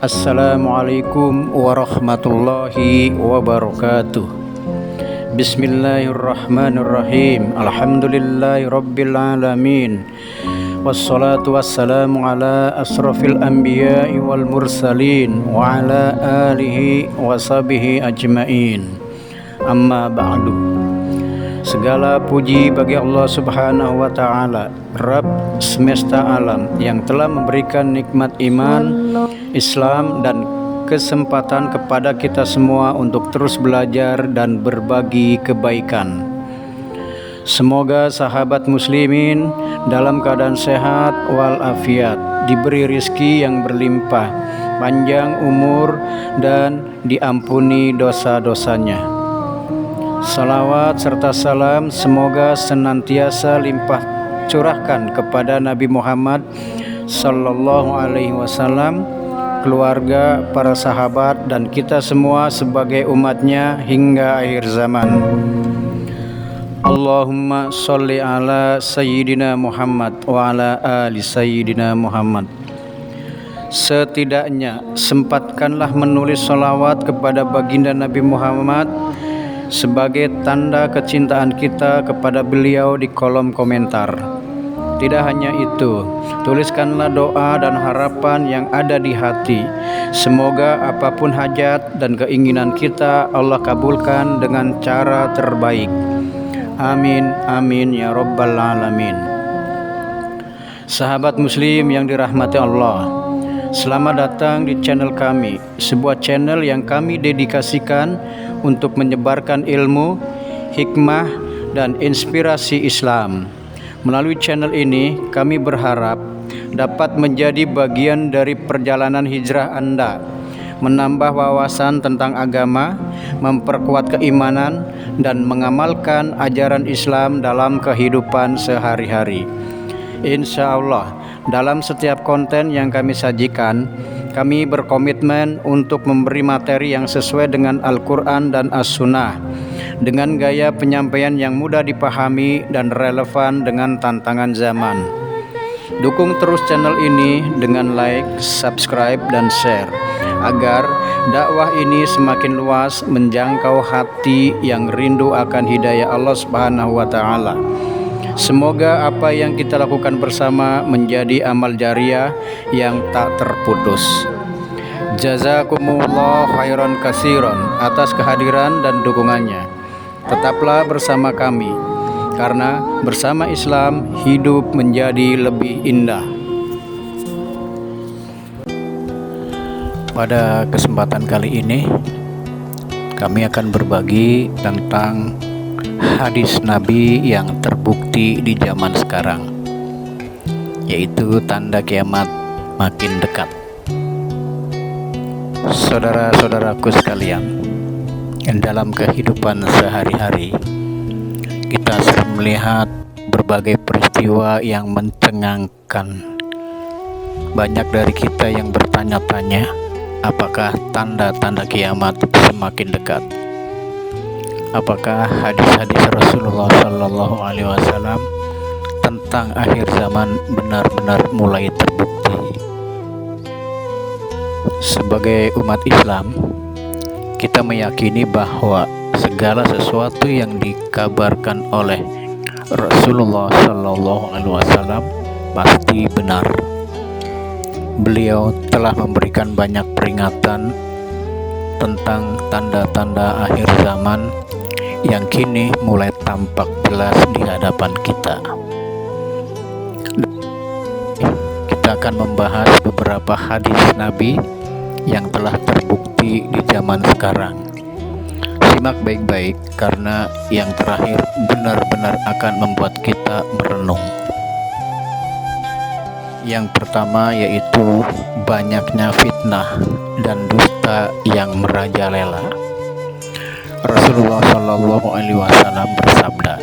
Assalamualaikum warahmatullahi wabarakatuh. Bismillahirrahmanirrahim. Alhamdulillahirabbil alamin. Wassalatu wassalamu ala asrafil anbiya'i wal mursalin wa ala alihi wa sahbihi ajmain. Amma ba'du. Segala puji bagi Allah Subhanahu wa taala, Rabb semesta alam, yang telah memberikan nikmat iman, Islam dan kesempatan kepada kita semua untuk terus belajar dan berbagi kebaikan. Semoga sahabat muslimin dalam keadaan sehat walafiat, diberi rizki yang berlimpah, panjang umur dan diampuni dosa-dosanya. Salawat serta salam semoga senantiasa limpah curahkan kepada Nabi Muhammad sallallahu alaihi wasallam, keluarga, para sahabat, dan kita semua sebagai umatnya hingga akhir zaman. Allahumma sholli ala Sayyidina Muhammad wa ala ali Sayyidina Muhammad. Setidaknya sempatkanlah menulis salawat kepada baginda Nabi Muhammad sebagai tanda kecintaan kita kepada beliau di kolom komentar. Tidak hanya itu, tuliskanlah doa dan harapan yang ada di hati. Semoga apapun hajat dan keinginan kita Allah kabulkan dengan cara terbaik. Amin, amin ya rabbal alamin. Sahabat muslim yang dirahmati Allah, selamat datang di channel kami, sebuah channel yang kami dedikasikan untuk menyebarkan ilmu, hikmah, dan inspirasi Islam. Melalui channel ini, kami berharap dapat menjadi bagian dari perjalanan hijrah Anda, menambah wawasan tentang agama, memperkuat keimanan, dan mengamalkan ajaran Islam dalam kehidupan sehari-hari. Insya Allah, dalam setiap konten yang kami sajikan, kami berkomitmen untuk memberi materi yang sesuai dengan Al-Quran dan As-Sunnah, dengan gaya penyampaian yang mudah dipahami dan relevan dengan tantangan zaman. Dukung terus channel ini dengan like, subscribe, dan share, agar dakwah ini semakin luas menjangkau hati yang rindu akan hidayah Allah Subhanahu wa taala. Semoga apa yang kita lakukan bersama menjadi amal jariah yang tak terputus. Jazakumullah khairan katsiran atas kehadiran dan dukungannya. Tetaplah bersama kami, karena bersama Islam hidup menjadi lebih indah. Pada kesempatan kali ini, kami akan berbagi tentang hadis Nabi yang terbukti di zaman sekarang, yaitu tanda kiamat makin dekat. Saudara-saudaraku sekalian, dalam kehidupan sehari-hari kita sering melihat berbagai peristiwa yang mencengangkan. Banyak dari kita yang bertanya-tanya, apakah tanda-tanda kiamat semakin dekat? Apakah hadis-hadis Rasulullah Sallallahu Alaihi Wasallam tentang akhir zaman benar-benar mulai terbukti? Sebagai umat Islam, kita meyakini bahwa segala sesuatu yang dikabarkan oleh Rasulullah Sallallahu Alaihi Wasallam pasti benar. Beliau telah memberikan banyak peringatan tentang tanda-tanda akhir zaman yang kini mulai tampak jelas di hadapan kita. Kita akan membahas beberapa hadis Nabi yang telah terbukti di zaman sekarang. Simak baik-baik, karena yang terakhir benar-benar akan membuat kita merenung. Yang pertama yaitu banyaknya fitnah dan dusta yang merajalela. Rasulullah Shallallahu Alaihi Wasallam bersabda,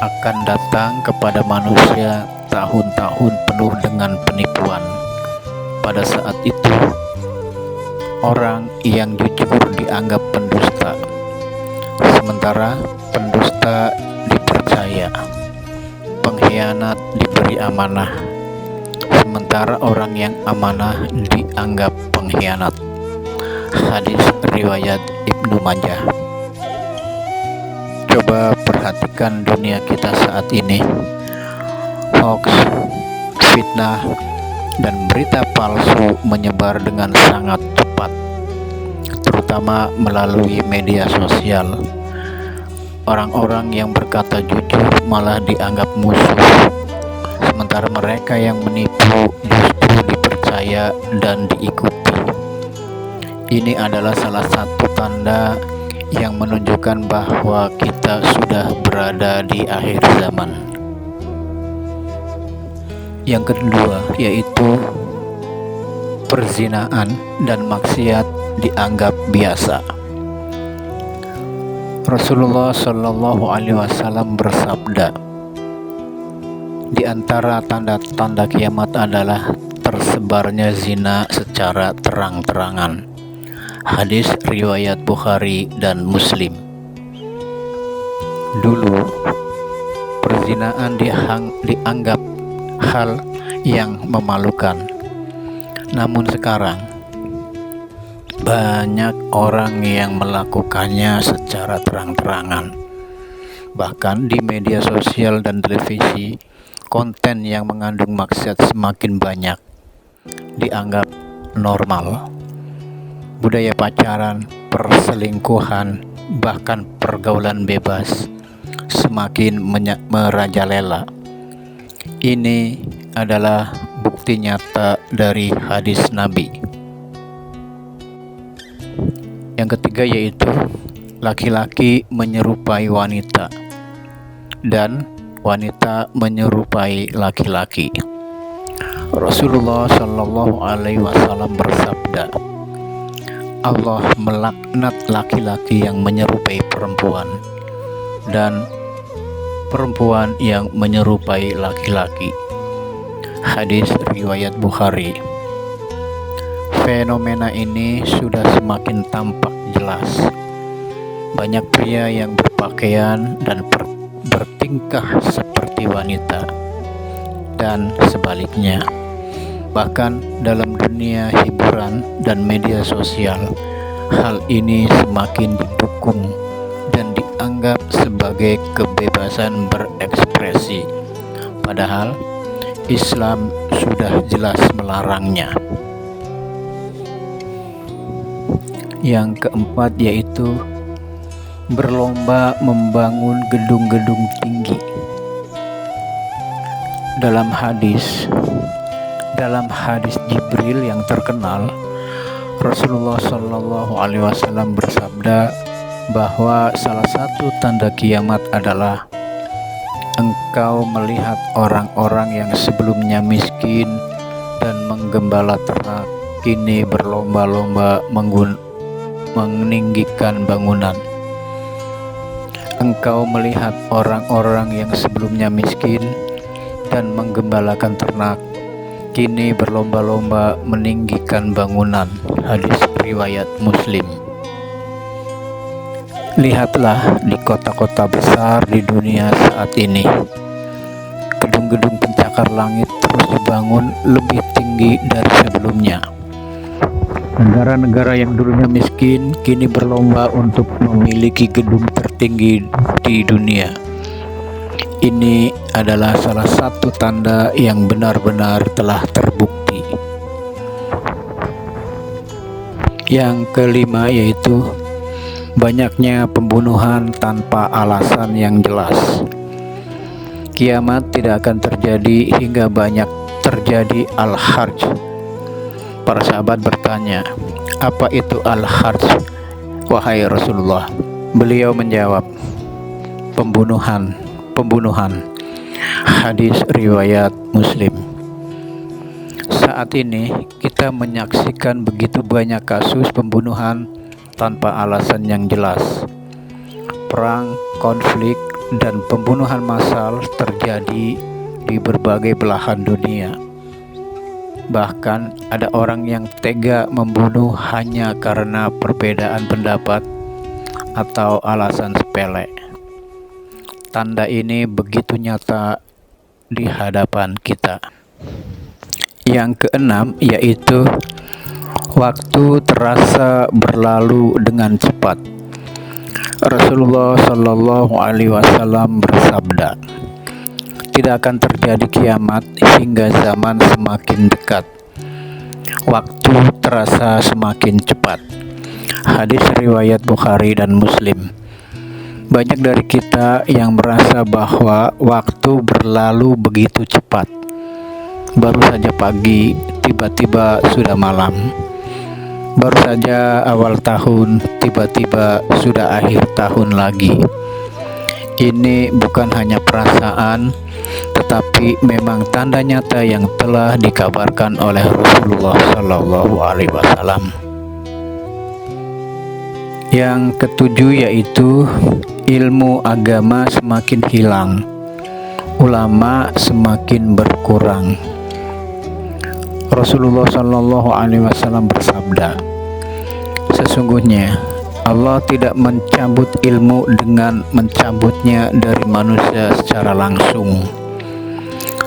akan datang kepada manusia tahun-tahun penuh dengan penipuan. Pada saat itu, orang yang jujur dianggap pendusta, sementara pendusta dipercaya, pengkhianat diberi amanah, sementara orang yang amanah dianggap pengkhianat. Hadis riwayat Ibnu Majah. Coba perhatikan dunia kita saat ini. Hoax, fitnah, dan berita palsu menyebar dengan sangat cepat, terutama melalui media sosial. Orang-orang yang berkata jujur malah dianggap musuh, sementara mereka yang menipu justru dipercaya dan diikuti. Ini adalah salah satu tanda yang menunjukkan bahwa kita sudah berada di akhir zaman. Yang kedua yaitu perzinaan dan maksiat dianggap biasa. Rasulullah Shallallahu Alaihi Wasallam bersabda, di antara tanda-tanda kiamat adalah tersebarnya zina secara terang-terangan. Hadis riwayat Bukhari dan Muslim. Dulu perzinaan dianggap hal yang memalukan, namun sekarang banyak orang yang melakukannya secara terang-terangan. Bahkan di media sosial dan televisi, konten yang mengandung maksiat semakin banyak, dianggap normal. Budaya pacaran, perselingkuhan, bahkan pergaulan bebas semakin merajalela. Ini adalah bukti nyata dari hadis Nabi. Yang ketiga yaitu laki-laki menyerupai wanita dan wanita menyerupai laki-laki. Rasulullah Shallallahu Alaihi Wasallam bersabda, Allah melaknat laki-laki yang menyerupai perempuan dan perempuan yang menyerupai laki-laki. Hadis riwayat Bukhari. Fenomena ini sudah semakin tampak jelas. Banyak pria yang berpakaian dan bertingkah seperti wanita, dan sebaliknya. Bahkan dalam dunia hiburan dan media sosial, hal ini semakin didukung dan dianggap sebagai kebebasan berekspresi. Padahal Islam sudah jelas melarangnya. Yang keempat yaitu berlomba membangun gedung-gedung tinggi. Dalam hadis Jibril yang terkenal, Rasulullah Shallallahu Alaihi Wasallam bersabda bahwa salah satu tanda kiamat adalah engkau melihat orang-orang yang sebelumnya miskin dan menggembala ternak kini berlomba-lomba meninggikan bangunan. Engkau melihat orang-orang yang sebelumnya miskin dan menggembalakan ternak kini berlomba-lomba meninggikan bangunan. Hadis riwayat Muslim. Lihatlah di kota-kota besar di dunia saat ini, gedung-gedung pencakar langit terus dibangun lebih tinggi dari sebelumnya. Negara-negara yang dulunya miskin kini berlomba untuk memiliki gedung tertinggi di dunia. Ini adalah salah satu tanda yang benar-benar telah terbukti. Yang kelima yaitu banyaknya pembunuhan tanpa alasan yang jelas. Kiamat tidak akan terjadi hingga banyak terjadi al-harj. Para sahabat bertanya, apa itu al-harj, wahai Rasulullah? Beliau menjawab, pembunuhan. Hadis riwayat Muslim. Saat ini kita menyaksikan begitu banyak kasus pembunuhan tanpa alasan yang jelas. Perang, konflik, dan pembunuhan massal terjadi di berbagai belahan dunia. Bahkan ada orang yang tega membunuh hanya karena perbedaan pendapat atau alasan sepele. Tanda ini begitu nyata di hadapan kita. Yang keenam yaitu waktu terasa berlalu dengan cepat. Rasulullah Shallallahu Alaihi Wasallam bersabda, tidak akan terjadi kiamat hingga zaman semakin dekat. Waktu terasa semakin cepat. Hadis riwayat Bukhari dan Muslim. Banyak dari kita yang merasa bahwa waktu berlalu begitu cepat. Baru saja pagi, tiba-tiba sudah malam. Baru saja awal tahun, tiba-tiba sudah akhir tahun lagi. Ini bukan hanya perasaan, tetapi memang tanda nyata yang telah dikabarkan oleh Rasulullah Shallallahu Alaihi Wasallam. Yang ketujuh yaitu ilmu agama semakin hilang, ulama semakin berkurang. Rasulullah Shallallahu Alaihi Wasallam bersabda, sesungguhnya Allah tidak mencabut ilmu dengan mencabutnya dari manusia secara langsung,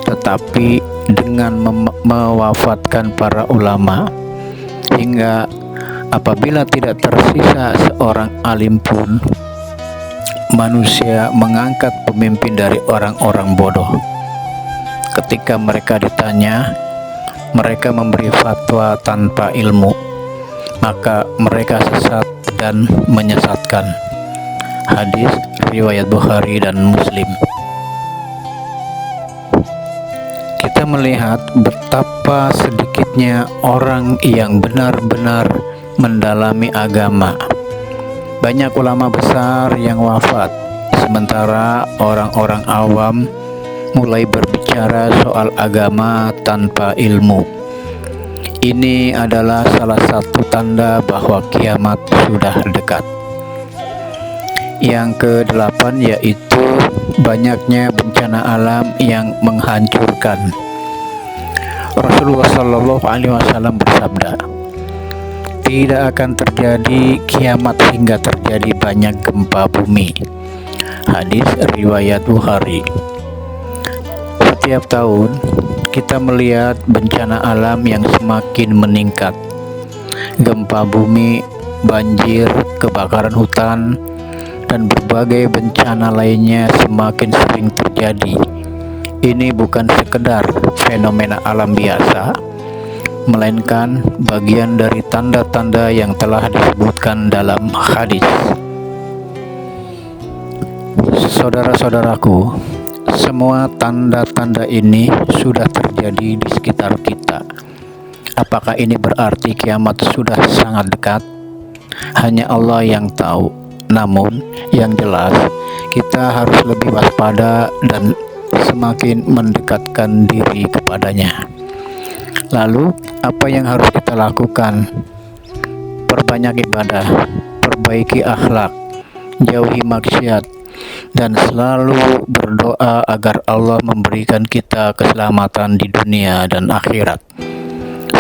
tetapi dengan mewafatkan para ulama, hingga apabila tidak tersisa seorang alim pun, manusia mengangkat pemimpin dari orang-orang bodoh. Ketika mereka ditanya, mereka memberi fatwa tanpa ilmu, maka mereka sesat dan menyesatkan. Hadis riwayat Bukhari dan Muslim. Kita melihat betapa sedikitnya orang yang benar-benar mendalami agama. Banyak ulama besar yang wafat, sementara orang-orang awam mulai berbicara soal agama tanpa ilmu. Ini adalah salah satu tanda bahwa kiamat sudah dekat. Yang kedelapan yaitu banyaknya bencana alam yang menghancurkan. Rasulullah Shallallahu Alaihi Wasallam bersabda, tidak akan terjadi kiamat hingga terjadi banyak gempa bumi. Hadis riwayat Bukhari. Setiap tahun kita melihat bencana alam yang semakin meningkat. Gempa bumi, banjir, kebakaran hutan, dan berbagai bencana lainnya semakin sering terjadi. Ini bukan sekedar fenomena alam biasa, melainkan bagian dari tanda-tanda yang telah disebutkan dalam hadis. Saudara-saudaraku, semua tanda-tanda ini sudah terjadi di sekitar kita. Apakah ini berarti kiamat sudah sangat dekat? Hanya Allah yang tahu. Namun, yang jelas, kita harus lebih waspada dan semakin mendekatkan diri kepadanya. Lalu, apa yang harus kita lakukan? Perbanyak ibadah, perbaiki akhlak, jauhi maksiat, dan selalu berdoa agar Allah memberikan kita keselamatan di dunia dan akhirat.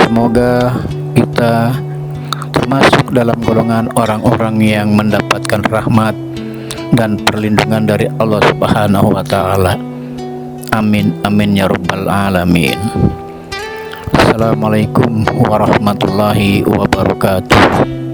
Semoga kita termasuk dalam golongan orang-orang yang mendapatkan rahmat dan perlindungan dari Allah Subhanahu wa Ta'ala. Amin, amin ya Rabbal Alamin. Assalamualaikum warahmatullahi wabarakatuh.